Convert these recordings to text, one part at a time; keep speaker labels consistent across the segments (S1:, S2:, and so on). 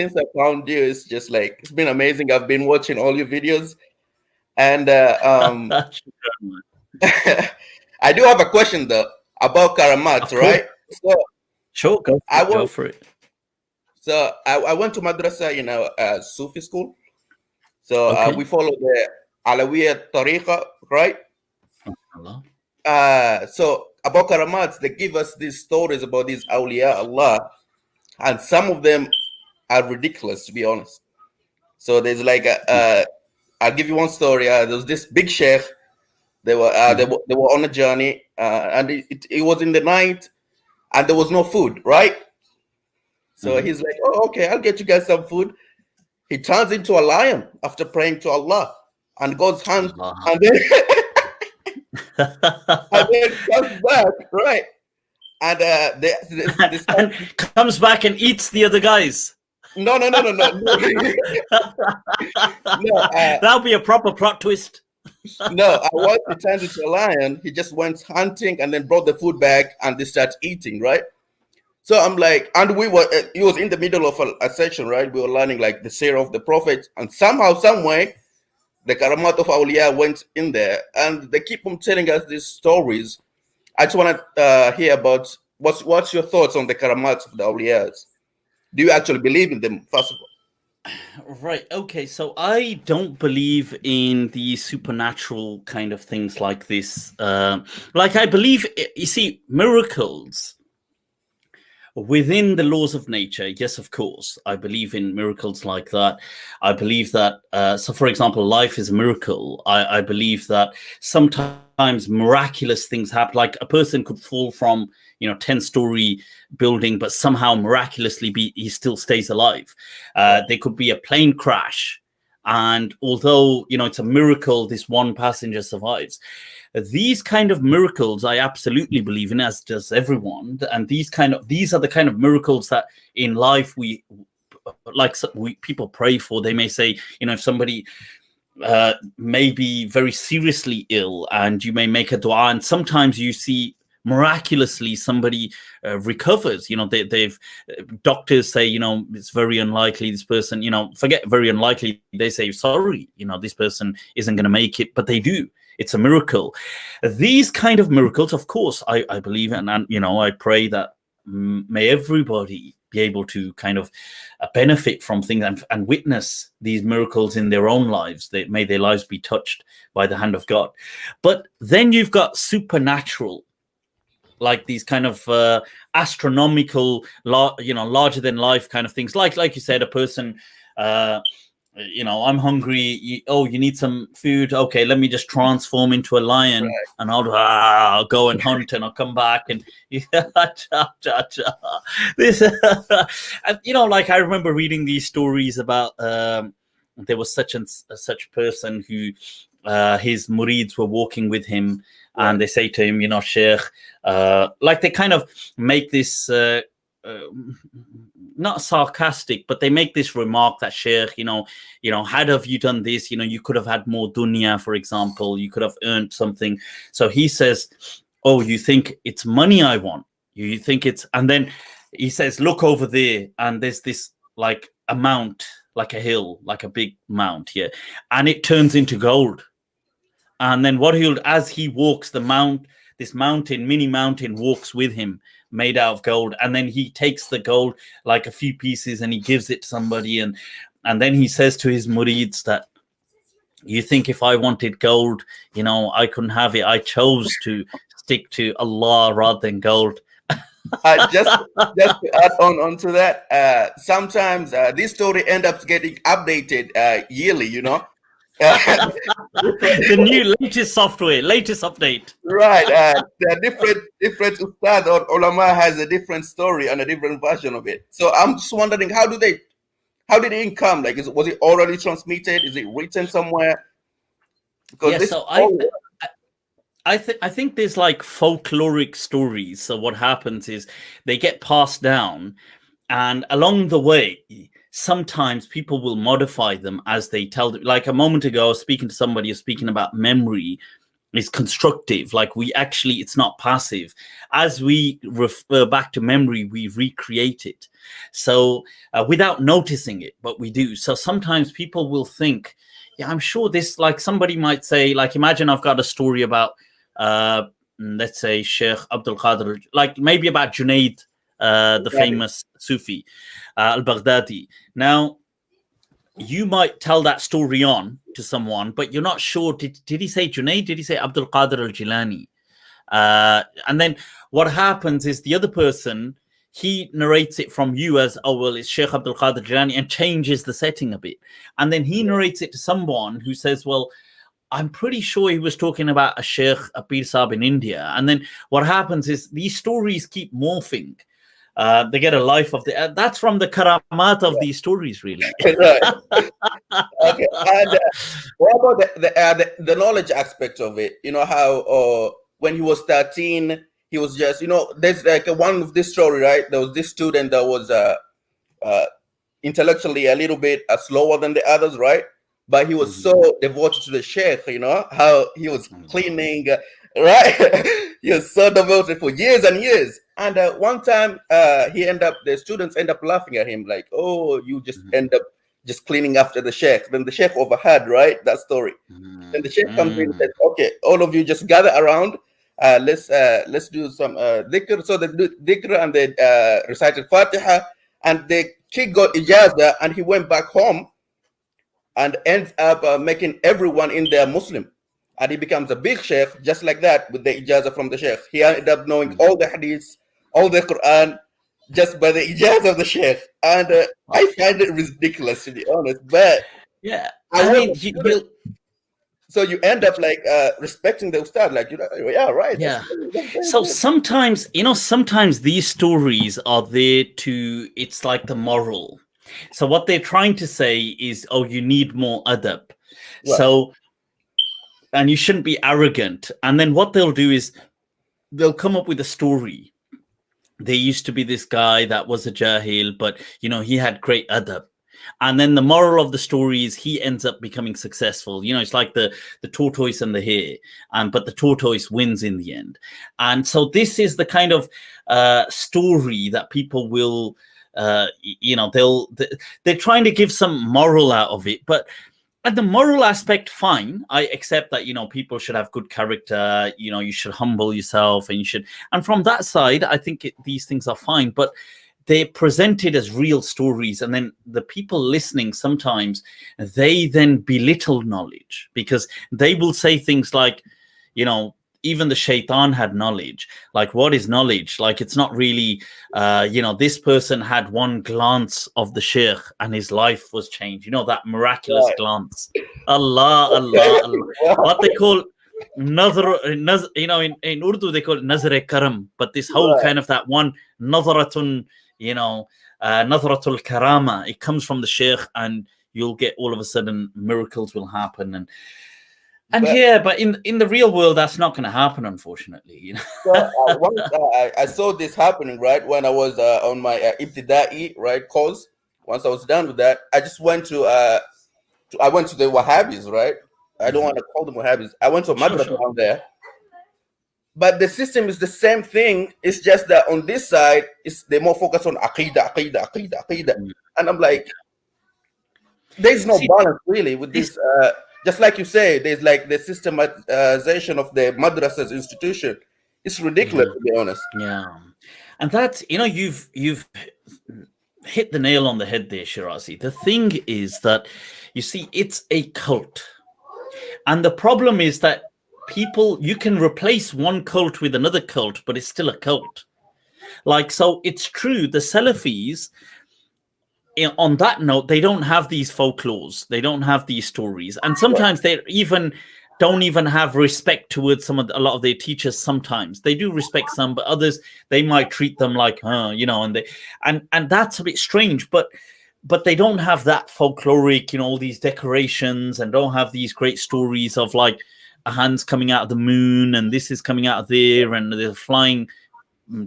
S1: since I found you, it's just like it's been amazing. I've been watching all your videos, and I do have a question though about Karamaat, right? So
S2: sure, go for it.
S1: So I went to madrasa, Sufi school. So we follow the Alawiya Tariqa, right? So about Karamaat, they give us these stories about these awliya Allah, and some of them are ridiculous, to be honest. So there's like I'll give you one story. There was this big sheikh. They were on a journey, and it was in the night, and there was no food, right? So he's like, "Oh, okay, I'll get you guys some food." He turns into a lion after praying to Allah, and goes hunt, and then and then comes back, right? And this
S2: and comes back and eats the other guys.
S1: No. No,
S2: that'll be a proper plot twist.
S1: No, once he turned into a lion, he just went hunting and then brought the food back, and they start eating, right? So I'm like, and he was in the middle of a session, right? We were learning like the seerah of the prophet, and somehow, some way, the Karamaat of Awliya went in there, and they keep on telling us these stories. I just want to hear about what's your thoughts on the Karamaat of the Awliyas? Do you actually believe in them, first of all?
S2: Right. Okay. So I don't believe in the supernatural kind of things like this. Like I believe, you see, miracles within the laws of nature. Yes, of course. I believe in miracles like that. I believe that, so for example, life is a miracle. I believe that sometimes miraculous things happen. Like a person could fall from, 10-story building, but somehow miraculously he still stays alive. There could be a plane crash, and although it's a miracle, this one passenger survives. These kind of miracles I absolutely believe in, as does everyone. And these are the kind of miracles that in life people pray for. They may say, if somebody may be very seriously ill, and you may make a dua, and sometimes you see miraculously somebody recovers. They've doctors say, it's very unlikely this person, forget very unlikely, they say sorry, this person isn't going to make it, but they do. It's a miracle. These kind of miracles, of course, I believe in, and I pray that may everybody be able to kind of benefit from things and witness these miracles in their own lives. May their lives be touched by the hand of God. But then you've got supernatural, like these kind of astronomical, larger than life kind of things. Like you said, a person, I'm hungry. You need some food. Okay, let me just transform into a lion, right, and I'll go and hunt, and I'll come back and this. And, like I remember reading these stories about there was such and such person who his murids were walking with him. Right. And they say to him, Sheikh, like they kind of make this, not sarcastic, but they make this remark that Sheikh, had have you done this, you could have had more dunya, for example, you could have earned something. So he says, oh, you think it's money I want? You think it's, and then he says, look over there, and there's this like a mount, like a hill, like a big mount, yeah, and it turns into gold. And then as he walks this mini mountain walks with him, made out of gold. And then he takes the gold, like a few pieces, and he gives it to somebody. And then he says to his murids that, you think if I wanted gold, I couldn't have it. I chose to stick to Allah rather than gold.
S1: Just to add on to that, sometimes this story ends up getting updated yearly,
S2: the new latest update,
S1: right? The different ustad or ulama has a different story and a different version of it. So I'm just wondering, how did it come? Like, was it orally transmitted? Is it written somewhere? Because
S2: I think there's like folkloric stories. So what happens is they get passed down, and along the way, sometimes people will modify them as they tell them. Like a moment ago, I was speaking to somebody, speaking about memory, is constructive. Like we actually, it's not passive. As we refer back to memory, we recreate it. So without noticing it, but we do. So sometimes people will think, yeah, I'm sure this, like somebody might say, like, imagine I've got a story about, let's say Sheikh Abdul Qadir, like maybe about Junaid, the famous Sufi, al-Baghdadi. Now, you might tell that story on to someone, but you're not sure. Did he say Junaid? Did he say Abdul Qadir al-Jilani? And then what happens is the other person, he narrates it from you as, oh, well, it's Sheikh Abdul Qadir Jilani, and changes the setting a bit. And then he narrates it to someone who says, well, I'm pretty sure he was talking about a Sheikh, a Pir Sahib in India. And then what happens is these stories keep morphing. They get a life of the. That's from the Karamaat of these stories, really.
S1: Right. Okay. And what about the knowledge aspect of it? You know how when he was 13, he was just, there's like one of this story, right? There was this student that was intellectually a little bit slower than the others, right? But he was so devoted to the sheikh, how he was cleaning, right? He was so devoted for years and years. And one time the students end up laughing at him like, oh, you just end up just cleaning after the sheikh. Then the sheikh overheard, right, that story. Then the sheikh comes in and says, okay, all of you just gather around. Let's do some dhikr. So they do dhikr and they recited Fatiha, and the kid got ijazah, and he went back home and ends up making everyone in there Muslim. And he becomes a big sheikh just like that with the ijazah from the sheikh. He ended up knowing all the hadiths, all the Quran, just by the ijazah of the sheikh. And I find it ridiculous, to be honest. But
S2: yeah,
S1: so you end up like respecting the ustad, like, yeah, right.
S2: Yeah. So sometimes, sometimes these stories are there to, it's like the moral. So what they're trying to say is, oh, you need more adab. Right. So, and you shouldn't be arrogant. And then what they'll do is they'll come up with a story. There used to be this guy that was a jahil, but, he had great adab. And then the moral of the story is he ends up becoming successful. It's like the tortoise and the hare, but the tortoise wins in the end. And so this is the kind of story that people will, they're trying to give some moral out of it. But at the moral aspect, fine. I accept that, people should have good character. You should humble yourself, and from that side, I think these things are fine. But they're presented as real stories, and then the people listening, sometimes they then belittle knowledge, because they will say things like, even the shaitan had knowledge. Like, what is knowledge? Like, it's not really, this person had one glance of the sheikh and his life was changed. That miraculous glance. Allah. What they call nazar, in Urdu they call it nazar karam, but this whole kind of that one nazaratun, nazaratul karama, it comes from the sheikh, and you'll get all of a sudden miracles will happen, but in the real world, that's not going to happen, unfortunately.
S1: So, once, I saw this happening, right, when I was on my ibtida'i, right, course. Once I was done with that, I just went to I went to the Wahhabis, right? I don't want to call them Wahhabis. I went to a madrasa down there. But the system is the same thing. It's just that on this side, they're more focused on aqidah. And I'm like, there's no balance really with this. Just like you say, there's like the systematization of the madrasa's institution. It's ridiculous, to be honest.
S2: Yeah, and that's, you've hit the nail on the head there, Shirazi. The thing is that, you see, it's a cult, and the problem is that you can replace one cult with another cult, but it's still a cult. Like, so it's true, the Salafis, on that note, they don't have these folklores, they don't have these stories, and sometimes they don't even have respect towards a lot of their teachers. Sometimes they do respect some, but others, they might treat them like, and that's a bit strange, but they don't have that folkloric, all these decorations, and don't have these great stories of like a hand's coming out of the moon and this is coming out of there and they're flying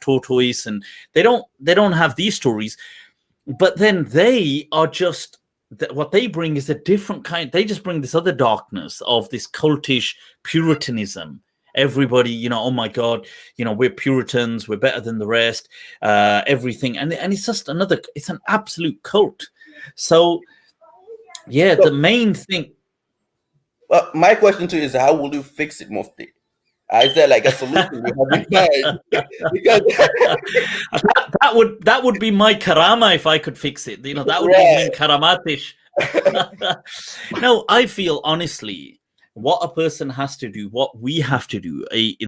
S2: tortoise, and they don't have these stories. But then they are just what they bring is a different kind. They just bring this other darkness of this cultish Puritanism. Everybody, oh my God, we're Puritans, we're better than the rest, everything. And it's just it's an absolute cult. So, yeah, the main thing.
S1: My question to you is, how will you fix it, Mufti? Is there like a solution you have in mind? Because
S2: that would be my karama if I could fix it. That would be min karamatish. No, I feel honestly, what a person has to do, what we have to do,